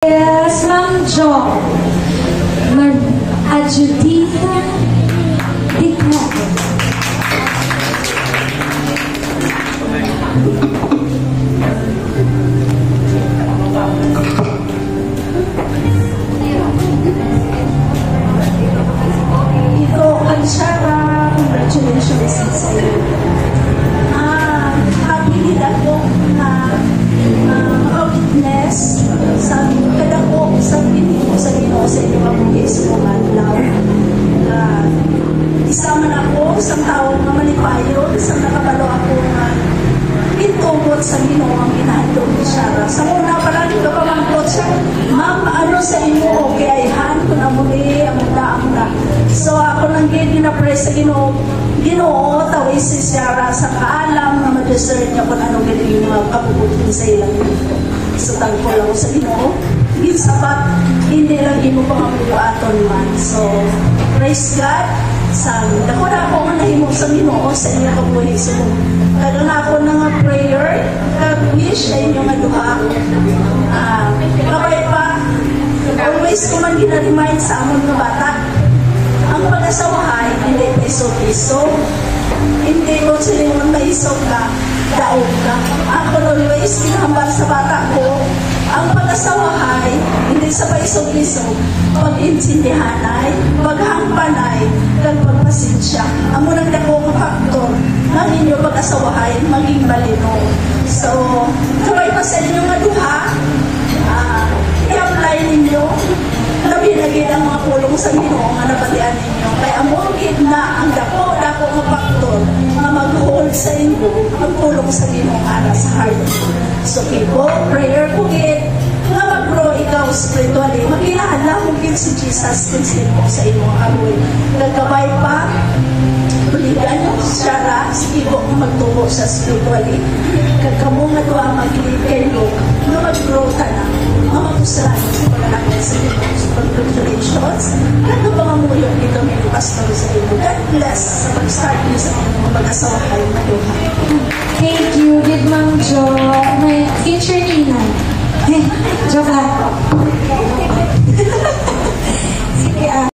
Yes, Ma'am Jo. Adjudita Dicap. Ito, Anshara, congratulations sa iyo. Happy din ako na maka-witness sa kadako sa Ginoo sa inyo ang Yesu ng adlaw. Isa man ako sa tao nga malipayon sa nakabalo ako nga pintugot sa Ginoo ang ginahandog ni Shara. Sa una pa lang ito pamangkot siya, ma'am, ano sa inyo, okay, ayhan ko na muli, ang na. So ako nang ginapray sa Ginoo, tawid si Shara sa kaalam na ma-discern niya kung anong galing yung kapubutin sa ilang ito. So thankful ako sa Ginoo. Sabat, hindi lang mo pangabuaton man. So, praise God. Ako na ako nga nahimok sa Ginoo sa inyo kabuhi. So, kaya na ako na nga prayer, wish sa inyo nga duha. Kapay pa, always ko man ginaremind sa amon nga bata. Ang pag-asawahay, hindi piso-piso. Hindi ko sila maisog ka, daog ka. Ako always kinahambal sa bata ko. Ang pag-asawahay, hindi sa paisog-isog, pag-insindihanay, paghangpanay, kag pagpasensya. Ang munang dako nga faktor ng inyo pag-asawahay, maging malino. So, sabay pa sa inyo nga duha, i-apply ninyo, nabinagin ang mga pulong sa Ginoo nga nabatian ninyo. Kaya among gitna ang dako nga faktor nga mag-hold sa inyo ang pulong sa Ginoo ara sa heart. So, kipo, prayer ko nga mag-grow ikaw spiritually. Magkilala mo si Jesus kung sino sa inyong amoy. Nagkabay pa, buligan nyo siya sige po magtubo sa spiritually. Kagkamo nga doon ang mag-lead kayo nga mag-grow ka na. Mga mapusalan sa paglalakay sa inyo. So, congratulations. Nagkapangamulong ito may pastor sa inyo. God bless sa pag-start niyo sa inyong mag-asawahay na duha. Thank you, good Ma'am Jo. My future Nina. Joke lang. Sige,